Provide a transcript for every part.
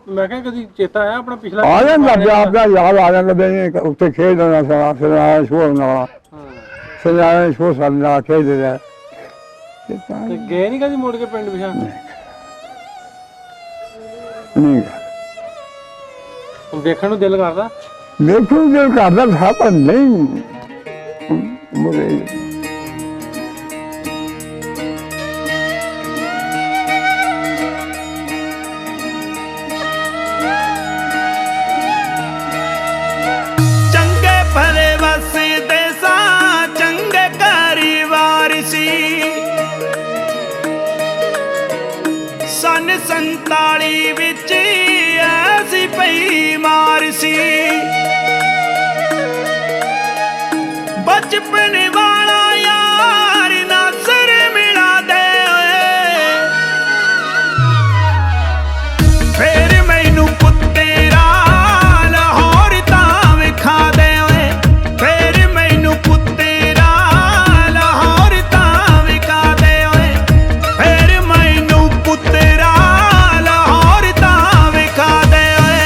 मैं क्या कभी चेता आया अपना पिछला आ जाता याद आ जाता उत्थे खेलना सनारायण शोर नाला सनारायण शोर साल खेलते रहे ਤੇ ਗਏ ਨਹੀਂ ਕਦੀ ਮੁੜ ਕੇ ਪਿੰਡ ਪਿਛਾ नहीं ਹੁਣ ਦੇਖਣ ਨੂੰ ਦਿਲ ਕਰਦਾ देखो जो करता था पर नहीं मुझे ਚੰਗੇ ਭਲੇ ਵਸਦੇ ਸਾਂ ਚੰਗੇ ਘਰ-ਵਾਰ ਸੀ ਸੰਨ 47 ਵਿੱਚ ਐਸੀ ਪਈ ਮਾਰ ਸੀ ਬਚਪਨ ਵਾਲਾ ਯਾਰ ਨਾਸਰ ਮਿਲਾ ਦੇ ਓਏ ਫੇਰ ਮੈਨੂੰ ਪੁੱਤਰਾ ਲਾਹੌਰ ਤਾਂ ਵਿਖਾ ਦੇ ਓਏ ਫੇਰ ਮੈਨੂੰ ਪੁੱਤਰਾ ਲਾਹੌਰ ਤਾਂ ਵਿਖਾ ਦੇ ਓਏ ਫੇਰ ਮੈਨੂੰ ਪੁੱਤਰਾ ਲਾਹੌਰ ਤਾਂ ਵਿਖਾ ਦੇ ਓਏ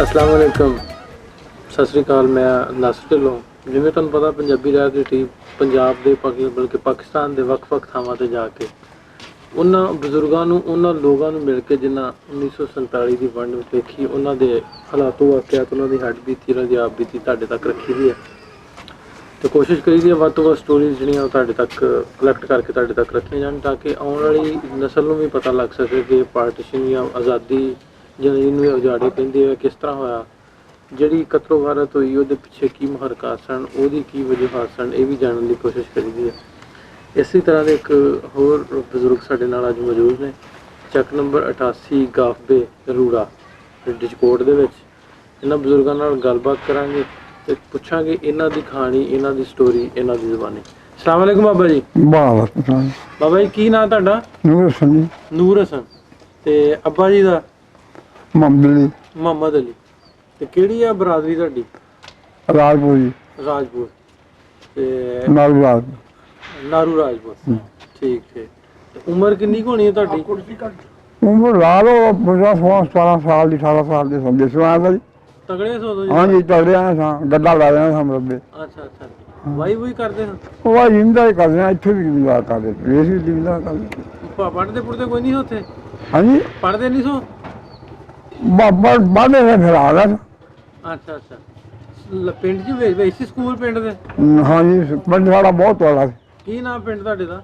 अस्सलाम वालेकुम सत श्री अकाल मैं नासिर ढिल्लों जिवें तुहानूं पता पंजाबी राह ਦੀ ਟੀਮ ਪੰਜਾਬ ਦੇ ਬਲਕਿ ਪਾਕਿਸਤਾਨ ਦੇ ਵੱਖ-ਵੱਖ ਥਾਵਾਂ ਤੇ ਜਾ ਕੇ ਉਹਨਾਂ ਬਜ਼ੁਰਗਾਂ ਨੂੰ ਉਹਨਾਂ ਲੋਕਾਂ ਨੂੰ ਮਿਲ ਕੇ ਜਿਨ੍ਹਾਂ 1947 ਦੀ ਵੰਡ ਵਿੱਚ ਵੇਖੀ ਉਹਨਾਂ ਦੇ ਹਾਲਾਤੋਂ ਵਾਕਿਆਤ ਉਹਨਾਂ ਦੀ ਹੱਡ ਬੀਤੀ ਉਹਨਾਂ ਦੀ ਆਪ ਬੀਤੀ ਤੁਹਾਡੇ ਤੱਕ ਰੱਖੀ ਦੀ ਹੈ ਤੇ ਕੋਸ਼ਿਸ਼ ਕਰੀਦੀ ਹੈ ਵੱਧ ਤੋਂ ਵੱਧ ਸਟੋਰੀਜ਼ ਜਿਹੜੀਆਂ ਉਹ ਤੁਹਾਡੇ ਤੱਕ ਕਲੈਕਟ ਕਰਕੇ ਤੁਹਾਡੇ ਤੱਕ ਰੱਖੀਆਂ ਜਾਣ ਤਾਂ ਕਿ ਆਉਣ ਵਾਲੀ ਨਸਲ ਨੂੰ ਵੀ ਪਤਾ ਲੱਗ ਸਕੇ ਕਿ ਪਾਰਟੀਸ਼ਨ ਜਾਂ ਆਜ਼ਾਦੀ ਜਿਹਨੂੰ ਉਜਾੜੇ ਕਹਿੰਦੇ ਆ ਕਿਸ ਤਰ੍ਹਾਂ ਹੋਇਆ ਜਿਹੜੀ ਕਤਲੋ ਗਾਰਤ ਹੋਈ ਉਹਦੇ ਪਿੱਛੇ ਕੀ ਮੁਹਰਕਾਤ ਸਨ ਉਹਦੀ ਕੀ ਵਜੂਹਾਤ ਸਨ ਇਹ ਵੀ ਜਾਣਨ ਦੀ ਕੋਸ਼ਿਸ਼ ਕਰੀਦੀ ਹੈ ਇਸੇ ਤਰ੍ਹਾਂ ਦੇ ਇੱਕ ਹੋਰ ਬਜ਼ੁਰਗ ਸਾਡੇ ਨਾਲ ਅੱਜ ਮੌਜੂਦ ਨੇ ਚੱਕ ਨੰਬਰ 88 ਗਾਫਬੇ ਰੂੜਾ ਡਿਜਕੋਟ ਦੇ ਵਿੱਚ ਇਹਨਾਂ ਬਜ਼ੁਰਗਾਂ ਨਾਲ ਗੱਲਬਾਤ ਕਰਾਂਗੇ ਤੇ ਪੁੱਛਾਂਗੇ ਇਹਨਾਂ ਦੀ ਕਹਾਣੀ ਇਹਨਾਂ ਦੀ ਸਟੋਰੀ ਇਹਨਾਂ ਦੀ ਜ਼ੁਬਾਨੀ। ਅਸਲਾਮ ਵਾਲੇਕੁਮ ਬਾਬਾ ਜੀ। ਬਾਬਾ ਜੀ ਕੀ ਨਾਂ ਤੁਹਾਡਾ? ਨੂਰ ਹਸਨ। ਨੂਰ ਹਸਨ ਤੇ ਅੱਬਾ ਜੀ ਦਾ? ਮੁਹੰਮਦ ਅਲੀ। ਤੇ ਕਿਹੜੀ ਆ ਬਰਾਦਰੀ ਤੁਹਾਡੀ? ਰਾਜਪੂਤ ਜੀ। ਰਾਜਪੂਤ ਤੇ ਨਾਰੂ ਰਾਜਪੂਤ। ਠੀਕ ਹੈ। ਉਮਰ ਕਿੰਨੀ ਕੁ ਹੋਣੀ ਹੈ ਤੁਹਾਡੀ? ਉਮਰ ਲਾ ਲਓ 17 ਸਾਲ ਦੀ 18 ਸਾਲ ਦੇ ਸੰਦੇ ਸੁਣਾ ਜੀ। ਤਗੜੇ ਸੋ ਜੀ? ਹਾਂਜੀ ਤਗੜੇ ਆ ਸਾਂ ਗੱਡਾ ਲਾ ਦੇਣਾ ਸਾਂ ਰੱਬੇ। ਅੱਛਾ ਅੱਛਾ ਵਾਈ ਵੂਈ ਕਰਦੇ ਹਾਂ? ਉਹ ਜਿੰਦਾ ਹੀ ਕਰਦੇ ਆ ਇੱਥੇ ਵੀ ਜ਼ਿਮੀਦਾਰ ਕਰਦੇ ਰੇਸ ਵੀ ਜ਼ਿਮੀਦਾਰ ਕਰਦੇ। ਪੜ੍ਹਦੇ ਪੁੜਦੇ ਕੋਈ ਨਹੀਂ ਉੱਥੇ? ਹਾਂਜੀ ਪੜ੍ਹਦੇ ਨਹੀਂ ਸੋ? ਬਾਬਾ ਬਾਦੇ ਨੇ ਫਿਰ ਆ ਗਿਆ। ਅੱਛਾ ਅੱਛਾ ਪਿੰਡ 'ਚ ਵੇਸੀ ਸਕੂਲ ਪਿੰਡ ਦੇ? ਹਾਂਜੀ ਪਿੰਡ ਸਾਡਾ ਬਹੁਤ ਵਾਲਾ। ਕੀ ਨਾਮ ਪਿੰਡ ਤੁਹਾਡੇ ਦਾ?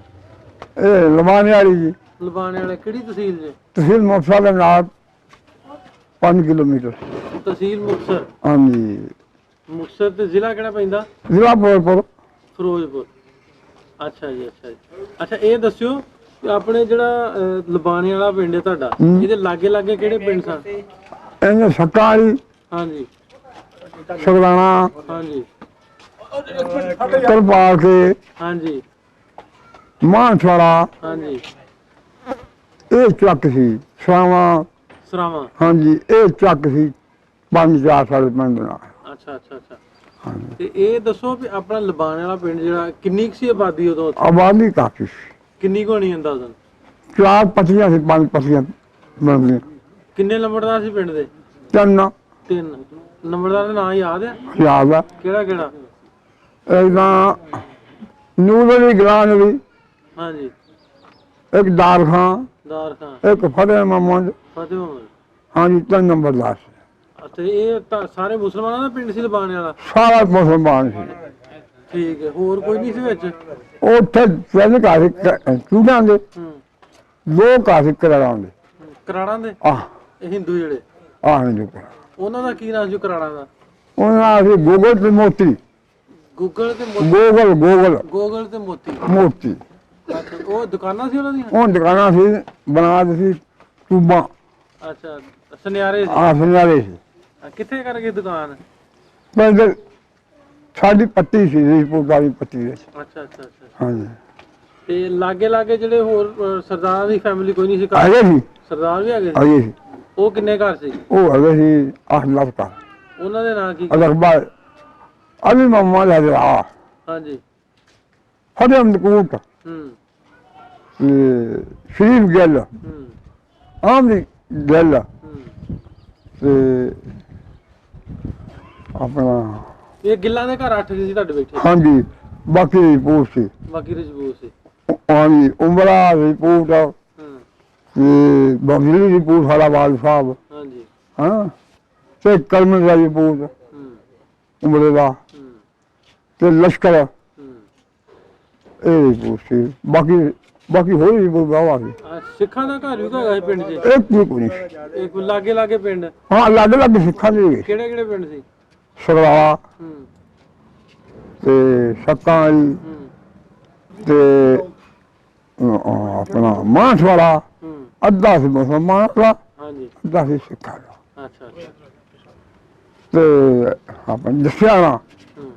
ਇਹ ਲਮਾਨੇ ਵਾਲੀ ਜੀ। ਲਬਾਣੇ ਵਾਲੇ ਕਿਹੜੀ ਤਹਿਸੀਲ ਜੇ? ਤਹਿਸੀਲ ਮੁਕਤਸਰ ਦੇ ਨਾਲ 5 ਕਿਲੋਮੀਟਰ। ਤਹਿਸੀਲ ਮੁਕਤਸਰ? ਹਾਂਜੀ। ਮੁਕਤਸਰ ਤੇ ਜ਼ਿਲ੍ਹਾ ਕਿਹੜਾ ਪੈਂਦਾ? ਜ਼ਿਲ੍ਹਾ ਫਿਰੋਜ਼ਪੁਰ। ਫਿਰੋਜ਼ਪੁਰ। ਅੱਛਾ ਜੀ ਅੱਛਾ ਜੀ। ਅੱਛਾ ਇਹ ਦੱਸਿਓ ਕਿ ਆਪਣੇ ਜਿਹੜਾ ਲਬਾਣੇ ਵਾਲਾ ਪਿੰਡ ਹੈ ਤੁਹਾਡਾ ਇਹਦੇ ਲਾਗੇ ਲਾਗੇ ਕਿਹੜੇ ਪਿੰਡ ਸਨ? ਇਹਨੇ ਸੱਕਾ ਵਾਲੀ। ਹਾਂਜੀ। ਸਗਰਾਣਾ। ਹਾਂਜੀ। ਤਰਪਾਲ ਕੇ। ਹਾਂਜੀ। ਮਾਨਸਵਾੜਾ। ਹਾਂਜੀ। ਇਹ ਚੱਕ ਸੀ ਸਰਾਵਾਂ। ਸਰਾਵਾਂ। ਹਾਂਜੀ ਇਹ ਚੱਕ ਸੀ 5-4 ਸਾਲ ਪਿੰਡ ਦਾ। ਅੱਛਾ ਅੱਛਾ ਅੱਛਾ ਤੇ ਇਹ ਦੱਸੋ ਵੀ ਆਪਣਾ ਲਬਾਣੇ ਵਾਲਾ ਪਿੰਡ ਜਿਹੜਾ ਕਿੰਨੀ ਕੁ ਸੀ ਆਬਾਦੀ ਉਦੋਂ? ਆਬਾਦੀ ਕਾਫੀ ਸੀ। ਕਿੰਨੀ ਕੁ ਹੋਣੀ ਅੰਦਾਜ਼ਨ? 4 ਪੱਤੀਆਂ ਸੀ 5 ਪੱਤੀਆਂ ਬਣਦੀਆਂ। ਕਿੰਨੇ ਲੰਬੜਦਾਰ ਸੀ ਪਿੰਡ ਦੇ? 3 ਲੰਬੜਦਾਰ ਦਾ ਨਾਂ ਯਾਦ ਹੈ? ਯਾਦ ਆ। ਕਿਹੜਾ? ਇਹਦਾ ਨੂਰ ਅਲੀ ਗਲਾਨ ਅਲੀ। ਹਾਂਜੀ। ਇੱਕ ਦਾਰ ਖਾਂ। ਇੱਕ ਫਤਿਹ ਮੁਹੰਮਦ। ਹਾਂਜੀ 3 ਨੰਬਰਦਾਰ। ਤੇ ਇਹ ਤਾਂ ਸਾਰੇ ਮੁਸਲਮਾਨਾਂ ਦਾ ਪਿੰਡ ਸੀ ਲਬਾਣੇ ਵਾਲਾ? ਸਾਰਾ ਮੁਸਲਮਾਨ ਸੀ। ਠੀਕ ਹੈ। ਹੋਰ ਕੋਈ ਨਹੀਂ ਸੀ ਵਿੱਚ? ਉੱਥੇ ਤਿੰਨ ਘਰ ਚੂੜਾਂ ਦੇ 2 ਘਰ ਕਰਾੜਾਂ ਦੇ। ਕਰਾੜਾਂ ਦੇ? ਇਹ ਹਿੰਦੂ ਜਿਹੜੇ? ਹਿੰਦੂ। ਉਹਨਾਂ ਦਾ ਕੀ ਨਾਮ ਸੀ ਕਰਾੜਾਂ ਦਾ? ਉਹਨਾਂ ਦਾ ਗੋਗਲ ਤੇ ਮੋਤੀ। ਗੂਗਲ ਤੇ ਗੋਗਲ ਤੇ ਮੋਤੀ। ਅੱਛਾ ਉਹ ਦੁਕਾਨਾਂ ਸੀ ਉਹਨਾਂ ਦੀਆਂ? ਉਹ ਦੁਕਾਨਾਂ ਸੀ ਬਣਾ ਦਿੱਤੀ ਟੂਬਾਂ। ਅੱਛਾ ਸੁਨਿਆਰੇ ਸੀ? ਸੁਨਿਆਰੇ ਸੀ। ਕਿੱਥੇ ਕਰ ਗਏ ਦੁਕਾਨ? ਸਾਡੀ ਪੱਤੀ ਸੀ ਰੀਪੁਰ ਵਾਲੀ ਪੱਤੀ ਵਿੱਚ। ਅੱਛਾ ਅੱਛਾ ਅੱਛਾ ਹਾਂਜੀ। ਤੇ ਲਾਗੇ ਲਾਗੇ ਜਿਹੜੇ ਹੋਰ ਸਰਦਾਰਾਂ ਦੀ ਫੈਮਿਲੀ ਕੋਈ ਨਹੀਂ ਸੀ ਘਰ? ਹੈਗੇ ਸੀ, ਸਰਦਾਰ ਵੀ ਹੈਗੇ ਸੀ? ਹੈਗੇ ਸੀ। ਉਹ ਕਿੰਨੇ ਘਰ ਸੀ? ਉਹ ਹੈਗੇ ਸੀ 8 ਲੱਖ ਦਾ। ਉਹਨਾਂ ਦੇ ਨਾਂ ਕੀ? ਅਲਕਬਰ ਅਲੀ ਮੁਹੰਮਦ ਹਜ਼ਰਾ, ਹਾਂਜੀ। ਫਤਿਹ ਮਕੂਟ, ਹੂੰ ਸ਼ਰੀਫ ਗਿੱਲ, ਹੂੰ ਆਮਦੀ ਗਿੱਲ, ਹੂੰ। ਤੇ ਆਪਣਾ ਇਹ ਗਿੱਲਾਂ ਦੇ ਘਰ 8 ਸੀ ਤੁਹਾਡੇ ਬੈਠੇ? ਹਾਂਜੀ। ਬਾਕੀ ਰਿਪੋਰਟ ਸੀ, ਬਾਕੀ ਰਜਬੂਤ ਸੀ। ਹਾਂਜੀ। ਉਮਰਾ ਰਿਪੋਰਟ ਹੂੰ ਤੇ ਬਗਲੀ ਰਿਪੋਰਟ ਸਾਡਾ ਵਾਲ ਸਾਹਿਬ, ਹਾਂਜੀ। ਹਾਂ, ਤੇ ਕਲਮ ਦਾ ਰਿਪੋਰਟ ਹੂੰ ਉਮਰੇ ਦਾ, ਹੂੰ ਤੇ ਲਸ਼ਕਰ ਹੂੰ। ਇਹ ਰਿਪੋਰਟ ਸੀ। ਬਾਕੀ ਹੋਰ ਰਿਪੋਰਟ ਬਾਵਾ ਸੀ। ਸਿੱਖਾਂ ਦਾ ਘਰ ਵੀ ਤਾਂ ਹੈਗਾ ਸੀ ਪਿੰਡ 'ਚ? ਇੱਕ ਵੀ ਕੋਈ ਨਹੀਂ। ਇਹ ਕੋਈ ਲਾਗੇ ਲਾਗੇ ਪਿੰਡ? ਹਾਂ, ਅਲੱਗ ਅਲੱਗ ਸਿੱਖਾਂ ਦੇ ਹੈਗੇ। ਕਿਹੜੇ ਕਿਹੜੇ ਪਿੰਡ ਸੀ? ਸਰਵਾ ਹੂੰ ਤੇ ਸੱਕਾਂ ਵਾਲੀ ਹੂੰ ਤੇ ਆਪਣਾ ਮਾਂਸਵਾੜਾ, ਹੂੰ। ਅੱਧਾ ਸੀ ਮੁਸਲਮਾਨ ਦਾ, ਹਾਂਜੀ। ਅੱਧਾ ਸੀ ਸਿੱਖਾਂ ਦਾ। ਅੱਛਾ ਅੱਛਾ। ਤੇ ਆਪਣਾ ਦਸਿਆਣਾ ਹੂੰ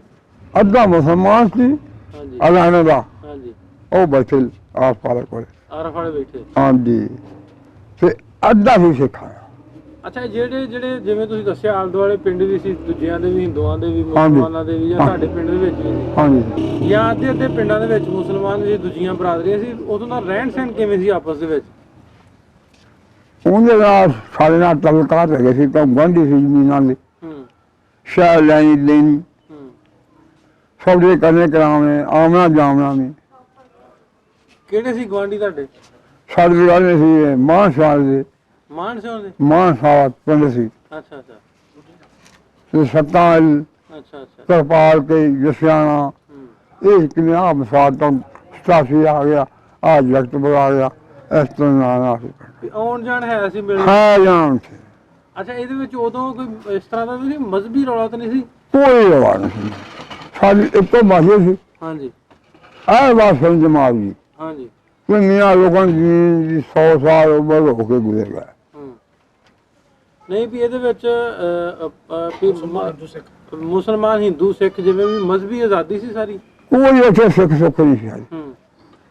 ਅੱਧਾ ਮੁਸਲਮਾਨ ਸੀ, ਹਾਂਜੀ ਅਲਾਣੇ ਦਾ ਹਾਂਜੀ। ਉਹ ਬੈਠੇ ਆਸ ਪਾਸ ਕੋਲ। ਆਰਫ ਵਾਲੇ ਬੈਠੇ? ਹਾਂਜੀ। ਤੇ ਅੱਧਾ ਸੀ ਸਿੱਖਾਂ ਦਾ। ਅੱਛਾ, ਜਿਹੜੇ ਜਿਹੜੇ ਜਿਵੇਂ ਤੁਸੀਂ ਦੱਸਿਆ ਆਲੇ ਦੁਆਲੇ ਪਿੰਡ ਵੀ ਸੀ, ਦੂਜਿਆਂ ਦੇ ਵੀ, ਹਿੰਦੂਆਂ ਦੇ ਵੀ, ਮੁਸਲਮਾਨਾਂ ਦੇ ਵੀ, ਜਾਂ ਤੁਹਾਡੇ ਪਿੰਡ ਦੇ ਵਿੱਚ ਵੀ ਸੀ? ਹਾਂਜੀ। ਜਾਂ ਅੱਧੇ ਅੱਧੇ ਪਿੰਡਾਂ ਦੇ ਵਿੱਚ ਮੁਸਲਮਾਨ ਜੀ, ਦੂਜੀਆਂ ਬਰਾਦਰੀਆਂ ਸੀ, ਉਦੋਂ ਦਾ ਰਹਿਣ ਸਹਿਣ ਕਿਵੇਂ ਸੀ ਆਪਸ ਦੇ ਵਿੱਚ? ਉਹਦੇ ਨਾਲ ਸਾਡੇ ਨਾਲ ਤਲਕਾਤ ਹੈਗੇ ਸੀ, ਤਾਂ ਗੁਆਂਢੀ ਸੀ ਜ਼ਮੀਨਾਂ ਦੇ, ਹੂੰ ਸ਼ਹਿਰ ਲੈਣੀ ਹੂੰ। ਸੌਦੇ ਕਰਨੇ ਕਰਾਉਣੇ, ਆਮਣਾ ਜਾਮਣਾ ਨੇ। ਕਿਹੜੇ ਸੀ ਗੁਆਂਢੀ ਤੁਹਾਡੇ? ਸਾਡੇ ਵਾਲੇ ਸੀ ਮਾਨਸਵਾਲ ਦੇ, ਮਾਨ ਸਿੰਘ ਦੇ? ਮਾਨਸਵਾਲ ਪਿੰਡ ਸੀ, ਅੱਛਾ ਅੱਛਾ ਤੇ ਸੱਤਾਂ ਅੱਛਾ ਅੱਛਾ। ਕਰਪਾਲ ਕੇ ਜਸਿਆਣਾ, ਹੂੰ ਇਹ ਕਿਵੇਂ ਆ ਮਸਾਦ ਤੋਂ 87 ਆ ਗਿਆ, ਆ ਜਗਤਪੁਰ ਆ ਗਿਆ, ਇਸ ਤੋਂ ਨਾ ਸੀ। ਵੀ ਆਉਣ ਜਾਣ ਹੈ ਸੀ ਮਿਲ? ਹਾਂ ਜਾਣ ਸੀ, ਅੱਛਾ, ਇਹਦੇ ਵਿੱਚ ਉਦੋਂ ਕੋਈ ਇਸ ਤਰ੍ਹਾਂ ਦਾ ਵੀ ਨਹੀਂ, ਮਜ਼ਹਬੀ ਰੌਲਾ ਤਾਂ ਨਹੀਂ ਸੀ? ਕੋਈ ਰਵਾ ਨਹੀਂ ਸੀ। ਸਾਡੀ ਇੱਕੋ ਬਾਸ਼ੀ ਸੀ, ਹਾਂਜੀ ਆਹ ਬਾਸ਼ੀ ਜਮਾਤ ਜੀ। ਹਾਂਜੀ। ਕੋਈ ਮੀਆਂ ਲੋਕਾਂ ਦੀ 100 ਸਾਲ ਉਮਰ ਹੋ ਕੇ ਗੁਜ਼ਰ ਗਿਆ। ਹੂੰ। ਨਹੀਂ ਵੀ ਇਹਦੇ ਵਿੱਚ ਮੁਸਲਮਾਨ, ਹਿੰਦੂ, ਸਿੱਖ ਜਿਵੇਂ ਵੀ ਮਜ਼ਹਬੀ ਆਜ਼ਾਦੀ ਸੀ ਸਾਰੀ? ਕੋਈ ਇੱਥੇ ਸਿੱਖ ਸੁੱਖ ਨਹੀਂ ਸੀ, ਹੂੰ।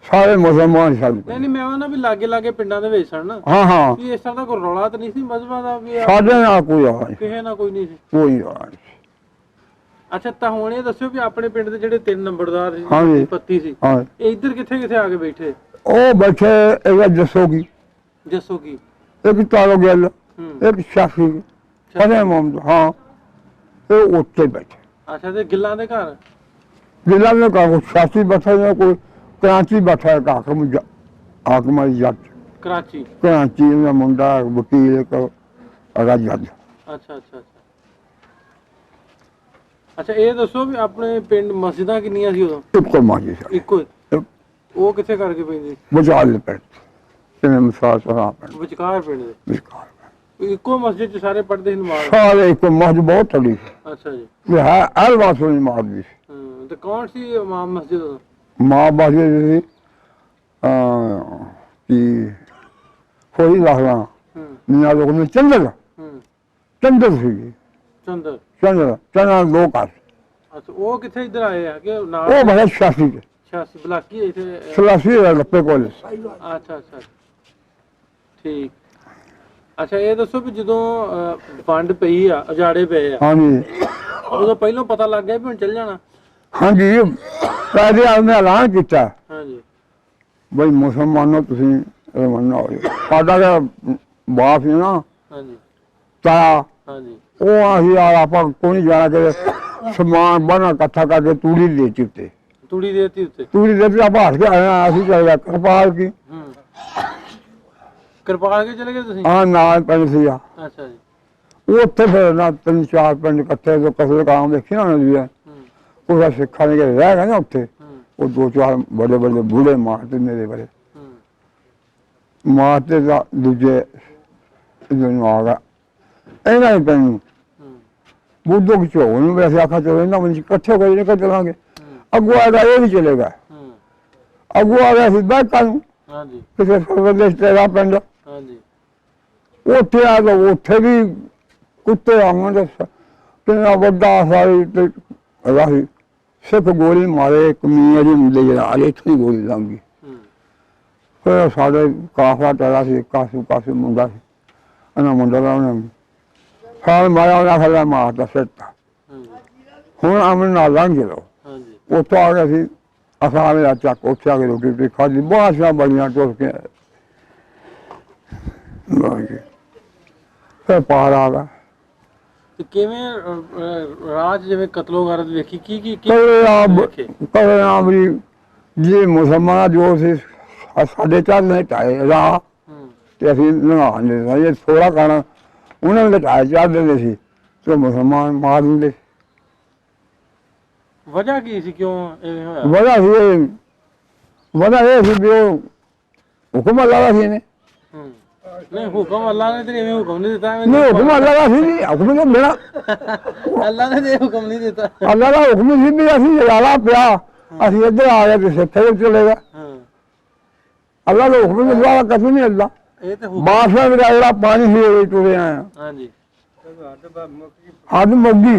ਸਾਰੇ ਮੁਸਲਮਾਨ ਸਾਡੇ। ਨਹੀਂ ਨਹੀਂ, ਮੈਂ ਉਹਨਾਂ ਵੀ ਲਾਗੇ ਲਾਗੇ ਪਿੰਡਾਂ ਦੇ ਵਿੱਚ ਸਨ ਨਾ, ਹਾਂ ਹਾਂ, ਵੀ ਇਸ ਤਰ੍ਹਾਂ ਦਾ ਕੋਈ ਰੌਲਾ ਤਾਂ ਨਹੀਂ ਸੀ ਮਜ਼ਹਬਾਂ ਦਾ ਵੀ ਸਾਡੇ ਨਾਲ ਕੋਈ ਰੌਲਾ ਨਹੀਂ, ਕਿਸੇ ਨਾਲ ਕੋਈ ਨਹੀਂ ਸੀ? ਕੋਈ ਰੌਲਾ ਨਹੀਂ। ਅੱਛਾ, ਤਾਂ ਹੁਣ ਇਹ ਦੱਸਿਓ ਵੀ ਆਪਣੇ ਪਿੰਡ ਦੇ ਜਿਹੜੇ 3 ਨੰਬਰਦਾਰ ਹਾਂਜੀ। ਸੀ, ਪੱਤੀ ਸੀ, ਹਾਂ, ਇਹ ਇੱਧਰ ਕਿੱਥੇ ਕਿੱਥੇ ਆ ਕੇ ਬੈਠੇ? ਉਹ ਬੈਠੇ ਇਹਦਾ ਦੱਸੋ ਕੀ, ਜੱਸੋ ਕੀ? ਇੱਕ ਤਾਰੋ ਗੱਲ, ਹੂੰ। ਇੱਕ ਸ਼ਾਫੀ, ਫਤਿਹ ਮੁਹੰਮਦ, ਹਾਂ, ਇਹ ਉੱਥੇ ਬੈਠੇ। ਅੱਛਾ, ਤੇ ਗਿੱਲਾਂ ਦੇ ਘਰ? ਜਿਲ੍ਹਾ ਨੇ ਕਹਾ ਸ਼ਾਸੀ ਬੈਠਾ ਜਾਂ ਕੋਈ ਕਰਾਚੀ ਬੈਠਾ ਹੈ, ਹਾਕਮ ਵਾਲੀ ਜੱਟ ਕਰਾਚੀ? ਕਰਾਚੀ ਦਾ ਮੁੰਡਾ ਵਕੀਲ ਇੱਕ ਅਗਾ ਜੱਜ। ਅੱਛਾ ਅੱਛਾ ਅੱਛਾ। ਅੱਛਾ, ਇਹ ਦੱਸੋ ਵੀ ਆਪਣੇ ਪਿੰਡ ਮਸਜਿਦਾਂ ਕਿੰਨੀਆਂ ਸੀ ਉਦੋਂ? ਇੱਕੋ ਮਾਜੀ ਸੀ, ਇੱਕੋ? ਉਹ ਕਿੱਥੇ ਕਰਕੇ ਪੈਂਦੀ? ਵਿਚਾਲੇ ਪਿੰਡ, ਕਿਵੇਂ ਮਿਸਾਲ ਸਰਾ ਪਿੰਡ ਵਿਚਕਾਰ ਪਿੰਡ ਦੇ? ਵਿਚਾਰ। ਇੱਕੋ ਮਸਜਿਦ 'ਚ ਸਾਰੇ ਪੜ੍ਹਦੇ ਸੀ ਨਮਾਜ਼? ਸਾਰੇ ਇੱਕੋ ਮਸਜਿਦ ਬਹੁਤ ਤੜੀ ਸੀ, ਅੱਛਾ ਜੀ। ਵੀ ਹੈ ਹਰ ਵਾਸੋਂ ਨਮਾਜ਼ ਵੀ ਸੀ। ਤੇ ਕੌਣ ਸੀ ਇਮਾਮ ਮਸਜਿਦ ਉਦੋਂ? ਮਾਂ ਬਾਜੀ ਸੀ ਕਿ ਕੋਈ ਲਾਹਣਾ ਹੂੰ ਮੀਆਂ ਲੋਕ ਨੇ ਚੰਦਰ ਹੂੰ। ਸੀ, ਚੰਦਰ? ਚੰਦਰ ਦੋ ਘਰ। ਅੱਛਾ, ਉਹ ਕਿੱਥੇ ਇੱਧਰ ਆਏ ਆ ਕਿ ਨਾਲ? ਉਹ ਬੜਾ ਸ਼ਾਸੀ ਸੀ, ਸਿਆਸੀ ਬਲਾਕੀ ਇੱਥੇ? ਸਲਾਸੀ ਲੱਪੇ ਕੋਲ। ਅੱਛਾ ਅੱਛਾ ਠੀਕ। ਅੱਛਾ, ਇਹ ਦੱਸੋ ਵੀ ਜਦੋਂ ਵੰਡ ਪਈ ਆ, ਉਜਾੜੇ ਪਏ ਆ, ਹਾਂਜੀ ਉਦੋਂ ਪਹਿਲਾਂ ਪਤਾ ਲੱਗ ਗਿਆ ਵੀ ਹੁਣ ਚੱਲ ਜਾਣਾ? ਹਾਂਜੀ, ਕਾਇਦੇ ਆਲਮ ਨੇ ਐਲਾਨ ਕੀਤਾ ਹਾਂਜੀ ਬਈ ਮੁਸਲਮਾਨੋ ਤੁਸੀਂ ਰਵਾਨਾ ਹੋ ਜਾਓ। ਸਾਡਾ ਜਿਹੜਾ ਬਾਪ ਸੀ ਨਾ, ਹਾਂਜੀ ਤਾਇਆ, ਹਾਂਜੀ ਉਹ ਅਸੀਂ ਆਪਾਂ ਕੋਈ ਨਹੀਂ ਜਾਣਾ ਕਿ ਸਮਾਨ ਬਣਾ ਇਕੱਠਾ ਕਰਕੇ ਤੂੜੀ ਦੇ ਚਿੱਤੇ, ਤੂੜੀ ਦੇਤੀ ਉੱਤੇ? ਤੂੜੀ ਦੇ ਤੇ ਆਪਾਂ ਹਟ ਕੇ ਆਏ, ਅਸੀਂ ਚਲੇ ਗਏ ਕਰਪਾਲ ਕੀ, ਹੂੰ। ਕਿਰਪਾਲ ਕੇ ਚਲੇ ਗਏ ਤੁਸੀਂ? ਹਾਂ ਨਾਲ ਪਿੰਡ ਸੀਗਾ, ਅੱਛਾ ਜੀ। ਉਹ ਉੱਥੇ ਫਿਰ ਨਾ 3-4 ਪਿੰਡ ਇਕੱਠੇ ਤੋਂ ਕਸਰ ਕਾਮ ਦੇਖੀ ਨਾ ਉਹਨਾਂ ਦੀ, ਹੂੰ ਉਹ ਸਿੱਖਾਂ ਨੇ ਰਹਿ ਗਏ ਨਾ ਉੱਥੇ, ਹੂੰ ਉਹ 2-4 ਬੜੇ ਬੜੇ ਬੂढ़े ਮਾਰਤੇ ਮੇਰੇ ਬੜੇ ਹੂੰ। ਮਾਰਤੇ ਦਾ ਦੂਜੇ ਨੂੰ ਆ ਗਿਆ ਇਹਨਾਂ ਨੇ ਪਿੰਡ ਨੂੰ ਹੂੰ ਬੁੱਧੋ ਕਿ ਚੋ ਨੂੰ ਵੈਸੇ ਆਖਾ ਚਲੋ ਇਹਨਾਂ ਵਿੱਚ ਇਕੱਠੇ ਹੋ ਕੇ ਨਿਕਲ ਚਲਾਂਗੇ। ਅੱਗੋਂ ਆ ਗਿਆ ਇਹ ਵੀ ਚਲੇਗਾ, ਹੂੰ। ਅੱਗੋਂ ਆ ਗਿਆ ਸਿੱਧਾ ਕਾਨੂੰ ਹਾਂਜੀ ਕਿਸੇ ਸਰਵਦੇਸ਼ ਤੇਰਾ ਪਿੰਡ, ਹਾਂਜੀ ਉੱਥੇ ਆ ਗਿਆ, ਉੱਥੇ ਵੀ ਕੁੱਤੇ ਆਉਂਦੇ ਕਿੰਨਾ ਵੱਡਾ ਸਾਰੀ ਤੇ ਰਾਹੀ ਸਿੱਖ ਗੋਲੀ ਮਾਰੇ, ਇੱਕ ਮੀਆਂ ਜੀ ਮੁੰਡੇ ਜਿਹੜਾ ਆਲੇ ਇੱਥੇ ਗੋਲੀ ਲੰਘ ਗਈ, ਹੂੰ ਫਿਰ ਸਾਡੇ ਕਾਫਲਾ ਟਾਇਆ ਸੀ, ਕਾਸੂ ਮੁੰਡਾ ਸੀ, ਇਹਨਾਂ ਮੁੰਡਾ ਦਾ ਉਹਨੇ ਖਾਲ ਮਾਰਿਆ, ਉਹਨਾਂ ਖਲਾ ਮਾਰਦਾ ਸਿੱਟਾ। ਹਾਂਜੀ ਹੁਣ ਅਮਨ ਨਾਲ ਲੰਘ ਗਏ, ਹਾਂਜੀ ਉੱਥੋਂ ਆ ਗਏ ਸੀ ਅਸਾਂ ਮੇਰਾ ਚੱਕ, ਉੱਥੇ ਆ ਕੇ ਰੋਟੀ ਖਾਧੀ, ਬਾਸ਼ਾਂ ਬੜੀਆਂ ਟੁਰ ਕੇ ਆਏ। ਫਿਰ ਪਾਰ ਆ ਗਿਆ। ਤੇ ਕਿਵੇਂ ਰਾਜ ਜਿਵੇਂ ਕਤਲੋਗਾਰਤ ਵੇਖੀ, ਕੀ ਵੇਖੇ? ਕਦੇ ਆਮ ਜੀ ਮੁਸਲਮਾਨ ਜੋ ਸੀ ਸਾਡੇ ਚੱਲਣੇ ਢਾਏ ਰਾਹ, ਤੇ ਅਸੀਂ ਲੰਘਾਉਂਦੇ ਸਾਂ। ਜੇ ਥੋੜਾ ਖਾਣਾ ਉਹਨਾਂ ਨੇ ਢਾਏ ਚਾਹ ਦਿੰਦੇ ਸੀ ਤੇ ਮੁਸਲਮਾਨ ਮਾਰ ਦਿੰਦੇ। ਵਜ੍ਹਾ ਕੀ ਸੀ, ਕਿਉਂ ਐਵੇਂ ਹੋਇਆ? ਵਜ੍ਹਾ ਇਹ ਸੀ ਵੀ ਉਹ ਹੁਕਮ ਅੱਲਾ ਦਾ ਸੀ ਇਹਨੇ। ਨਹੀਂ, ਹੁਕਮ ਅੱਲਾ ਨੇ ਤੇ ਐਵੇਂ ਹੁਕਮ ਨਹੀਂ ਦਿੱਤਾ। ਨਹੀਂ, ਹੁਕਮ ਅੱਲਾ ਦਾ ਸੀ, ਹੁਕਮ ਤਾਂ ਮੇਰਾ ਅੱਲਾ ਨੇ ਤੇ ਹੁਕਮ ਨਹੀਂ ਦਿੱਤਾ। ਅੱਲਾ ਦਾ ਹੁਕਮ ਸੀ ਵੀ ਅਸੀਂ ਜਲਾਲਾ ਪਿਆ, ਅਸੀਂ ਇੱਧਰ ਆ ਗਏ ਤੇ ਸਿੱਥੇ ਚਲੇਗਾ। ਅੱਲਾ ਦਾ ਹੁਕਮ ਦਾ ਕਸਮ ਨਹੀਂ ਅੱਲਾ। ਇਹ ਤੇ ਬਾਸ਼ਾ ਮੇਰਾ ਜਿਹੜਾ ਪਾਣੀ ਸੀ ਉਹ ਟੁਰੇ ਆਇਆ। ਹਾਂਜੀ ਹੱਦ ਮੁੱਗੀ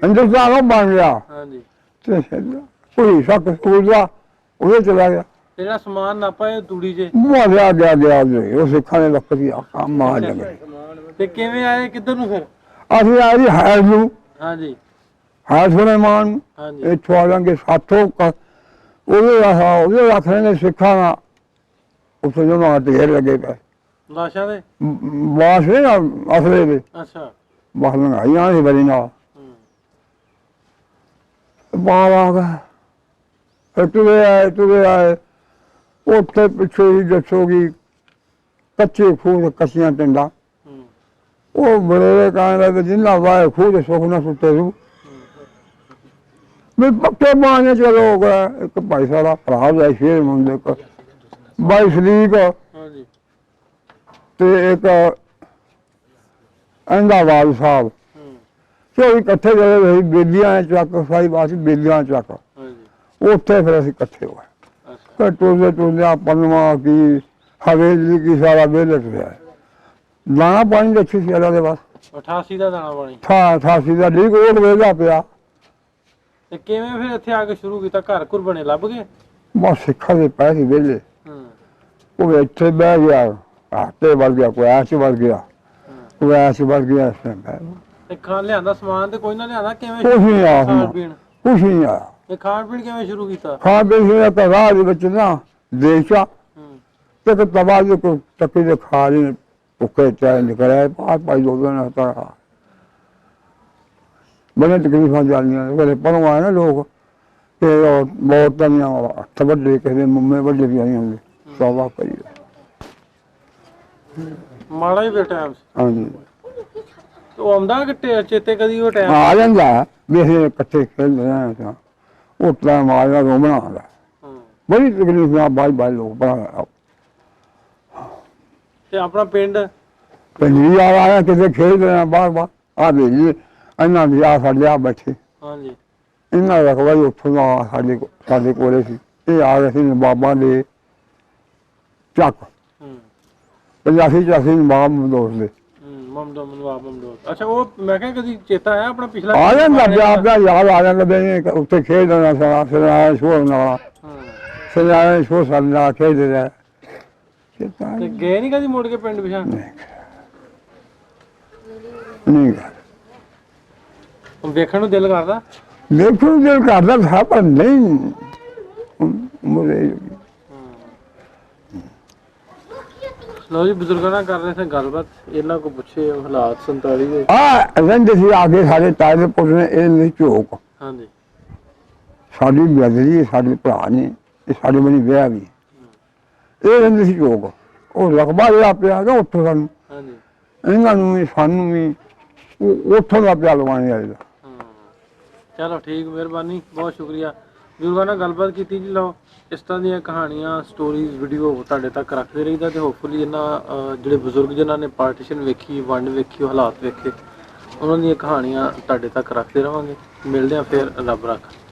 ਹਿੰਦੁਸਤਾਨ ਉਹ ਬਣ ਗਿਆ। ਹਾਂਜੀ ਤੇ ਕੋਈ ਸ਼ੱਕ ਸਕੂਲ ਦਾ ਉਹਦੇ ਚਲਾ ਗਿਆ। ਜਿਹੜਾ ਸਮਾਨ ਨਾਪਾ ਇਹ ਤੂੜੀ ਜੇ ਮਾਰਿਆ ਗਿਆ ਉਹ ਸਿੱਖਾਂ ਨੇ ਲੱਕੜੀ ਆ ਕੰਮ ਆ ਲਗੇ। ਤੇ ਕਿਵੇਂ ਆਏ, ਕਿੱਧਰ ਨੂੰ ਫਿਰ? ਅਸੀਂ ਆਏ ਜੀ ਹੈਰ ਨੂੰ। ਹਾਂਜੀ ਹੈਰ ਸੁਲੇਮਾਨ ਹਾਂਜੀ ਇੱਥੋਂ ਆ ਜਾਣਗੇ ਸਾਥੋਂ ਉਹਦੇ ਰੱਖ ਲੈਣੇ ਸਿੱਖਾਂ ਦਾ। ਉੱਥੇ ਜਦੋਂ ਢੇਰ ਲੱਗੇ ਪਏ ਲਾਸ਼ਾਂ ਦੇ। ਬਾਸ ਨੇ ਅਸਲੇ ਦੇ ਅੱਛਾ ਬਾਸ ਲੰਘਾਈਆਂ ਸੀ ਬੜੀ ਨਾਲ। ਬਾਹਰ ਆ ਗਿਆ ਫਿਰ ਤੁਰੇ ਆਏ। ਉੱਥੇ ਪਿੱਛੇ ਹੀ ਦੱਸੋਗੀ ਕੱਚੇ ਖੂਹ, ਕੱਚੀਆਂ ਪਿੰਡਾਂ। ਉਹ ਬੜੇ ਕਹਿਣ ਲੱਗੇ ਜਿੰਨਾ ਵਾਏ ਖੂਹ ਦੇ ਸੁੱਖ ਨਾ ਸੁੱਤੇ ਰੂ ਵੀ ਪੱਕੇ ਬਾਣੇ ਚਲੋ ਗਿਆ। ਇੱਕ ਭਾਈ ਸਾਡਾ ਭਰਾ ਦਾ ਸ਼ੇਰ ਮੁੰਡੇ ਕੋ ਬਾਈ ਸਲੀਕ ਹਾਂਜੀ ਤੇ ਇੱਕ ਅਹਿਮਦਾਬਾਦ ਸਾਹਿਬ, ਤੇ ਇਕੱਠੇ ਜਿਹੜੇ ਬੇਲੀਆਂ ਚੱਕ ਸਾਈ ਬਾਸੀ ਬੇਲੀਆਂ ਚੱਕ। ਹਾਂਜੀ ਉੱਥੇ ਫਿਰ ਅਸੀਂ ਇਕੱਠੇ ਹੋਏ। ਅੱਛਾ ਟੁਰਦੇ ਪੰਨਵਾ ਕੀ ਹਵੇਲੀ ਕੀ ਸਾਰਾ ਵਿਹਲੇ ਰਿਹਾ। ਦਾਣਾ ਪਾਣੀ ਦੇਖੀ ਸੀ ਅੱਲਾ ਦੇ ਬਸ 88 ਦਾ ਦਾਣਾ ਪਾਣੀ। 88 ਦਾ ਠੀਕ ਉਹ ਵੇਲਾ ਪਿਆ। ਤੇ ਕਿਵੇਂ ਫਿਰ ਇੱਥੇ ਆ ਕੇ ਸ਼ੁਰੂ ਕੀਤਾ? ਘਰ ਘੁਰ ਬਣੇ ਲੱਭ ਗਏ? ਬਸ ਸਿੱਖਾਂ ਦੇ ਪੈ ਸੀ ਵਿਹਲੇ। ਉਹ ਇੱਥੇ ਬਹਿ ਗਿਆ, ਹੱਥੇ ਵੱਲ ਗਿਆ, ਕੋਈ ਐਸ਼ ਵੱਲ ਗਿਆ, ਕੋਈ ਐਸ਼ ਵੱਲ ਗਿਆ। ਤੇ ਖਾਣ ਲਿਆਂਦਾ ਸਮਾਨ ਤੇ ਕੋਈ ਨਾ ਲਿਆਂਦਾ? ਕਿਵੇਂ ਕੁਛ ਨਹੀਂ ਆਇਆ, ਖਾਣ ਪੀਣ? ਕੁਛ ਨਹੀਂ ਆਇਆ। ਤੇ ਖਾਣ ਪੀਣ ਕਿਵੇਂ ਸ਼ੁਰੂ ਕੀਤਾ? ਖਾਣ ਪੀਣ ਤਾਂ ਰਾਹ ਦੇ ਵਿੱਚ ਨਾ ਦੇਖਿਆ ਤੇ ਤਬਾ ਦੇ ਕੋ ਚੱਕੀ ਦੇ ਖਾ ਲਈ ਭੁੱਖੇ ਚਾਹ ਨਿਕਲਿਆ। ਪਾਈ ਦੋ ਦਿਨ ਤਾਂ ਬੜੇ ਤਕਲੀਫਾਂ ਜਾਂਦੀਆਂ ਨੇ। ਪਰੋਂ ਆਏ ਨਾ ਲੋਕ ਤੇ ਬਹੁਤ ਤਨੀਆਂ ਹੱਥ ਵੱਡੇ, ਕਿਸੇ ਮੁੰਮੇ ਵੱਡੇ ਵੀ ਆਈਆਂ ਹੁੰਦੇ। ਸੌਵਾ ਕਰੀ ਮਾੜਾ ਹੀ ਬੇ ਟਾਈਮ। ਹਾਂਜੀ ਉਹ ਆਉਂਦਾ ਕਿ ਚੇਤੇ ਕਦੀ ਉਹ ਟਾਈਮ ਆ ਜਾਂਦਾ ਵੀ ਅਸੀਂ ਇਕੱਠੇ ਖੇਡਦੇ ਰਹੇ ਤਾਂ ਉਹ ਟਾਈਮ ਆ ਜਾਂਦਾ ਰੋਮਣਾ ਆਉਂਦਾ। ਬੜੀ ਤਕਲੀਫ ਨਾਲ ਬਾਈ ਲੋਕ ਬਣਾ। ਤੇ ਆਪਣਾ ਪਿੰਡ ਪੰਜੀ ਆਇਆ ਕਿਤੇ ਖੇਡ ਰਹੇ ਬਾਹਰ ਆ ਵੇਲੀ ਇਹਨਾਂ ਦੀ ਆ ਸਾਡੇ ਆ ਬੈਠੇ। ਹਾਂਜੀ ਇਹਨਾਂ ਦਾ ਖਵਾਈ ਉੱਥੋਂ ਦਾ ਸਾਡੇ ਕੋਲੇ ਸੀ। ਇਹ ਆ ਗਏ ਸੀ ਬਾਬਾ ਦੇ ਚੱਕ 85 ਨਵਾਬ ਦੋਸਤ ਦੇ। ਮਮਦੋਸ। ਅੱਛਾ ਉਹ ਮੈਂ ਕਿਹਾ ਕਦੀ ਚੇਤਾ ਆਇਆ ਆਪਣਾ ਪਿਛਲਾ? ਆ ਜਾਂਦਾ ਆਪਦਾ ਯਾਦ ਆ ਜਾਂਦਾ ਵੀ ਉੱਥੇ ਖੇਡਣਾ ਸਾਰਾ ਸਿਰ ਸ਼ੋਰ ਨਾਲ ਸਿਰ ਸ਼ੋਰ ਸਾਡਾ ਖੇਡਦੇ ਰਹੇ। ਤੇ ਗਏ ਨਹੀਂ ਕਦੀ ਮੁੜ ਕੇ ਪਿੰਡ ਪਿਛਾ? ਨਹੀਂ ਵੇਖਣ ਨੂੰ ਦਿਲ ਕਰਦਾ? ਦੇਖੋ ਦਿਲ ਕਰਦਾ ਥਾ ਪਰ ਨਹੀਂ ਮੁਰੇ। ਲੋ ਜੀ, ਬਜ਼ੁਰਗਾਂ ਨਾਲ ਕਰ ਰਹੇ ਸੀ ਗੱਲਬਾਤ। ਇਹਨਾਂ ਕੋ ਪੁੱਛੇ ਹਾਲਾਤ 47 ਦੇ। ਰਹਿੰਦੇ ਸੀ ਆਗੇ ਸਾਡੇ ਤਾਏ ਦੇ ਪੁੱਤ ਨੇ ਇਹ ਨਹੀਂ ਝੋਕ। ਹਾਂਜੀ ਸਾਡੀ ਬਦਲੀ ਸਾਡੇ ਭਰਾ ਨੇ ਇਹ ਸਾਡੇ ਬਣੀ ਵਿਆਹ ਵੀ ਇਹ ਰਹਿੰਦੇ ਸੀ ਝੋਕ। ਉਹ ਰਕਬਾ ਜਿਹੜਾ ਪਿਆ ਨਾ ਉੱਥੋਂ ਸਾਨੂੰ ਹਾਂਜੀ ਇਹਨਾਂ ਨੂੰ ਵੀ ਸਾਨੂੰ ਵੀ ਉੱਥੋਂ ਦਾ ਪਿਆ ਲਵਾਉਣੇ ਵਾਲੇ ਦਾ। ਚਲੋ ਠੀਕ, ਮਿਹਰਬਾਨੀ, ਬਹੁਤ ਸ਼ੁਕਰੀਆ। ਬਜ਼ੁਰਗਾਂ ਨਾਲ ਗੱਲਬਾਤ ਕੀਤੀ ਜੀ। ਲਓ ਇਸ ਤਰ੍ਹਾਂ ਦੀਆਂ ਕਹਾਣੀਆਂ, ਸਟੋਰੀਜ਼, ਵੀਡੀਓ ਤੁਹਾਡੇ ਤੱਕ ਰੱਖਦੇ ਰਹੀਦਾ ਤੇ ਹੋਪਫੁਲੀ ਇਹਨਾਂ ਜਿਹੜੇ ਬਜ਼ੁਰਗ ਜਿਨ੍ਹਾਂ ਨੇ ਪਾਰਟੀਸ਼ਨ ਵੇਖੀ, ਵੰਡ ਵੇਖੀ, ਹਾਲਾਤ ਵੇਖੇ, ਉਹਨਾਂ ਦੀਆਂ ਕਹਾਣੀਆਂ ਤੁਹਾਡੇ ਤੱਕ ਰੱਖਦੇ ਰਹਾਂਗੇ। ਮਿਲਦੇ ਹਾਂ ਫਿਰ, ਰੱਬ ਰੱਖਾ।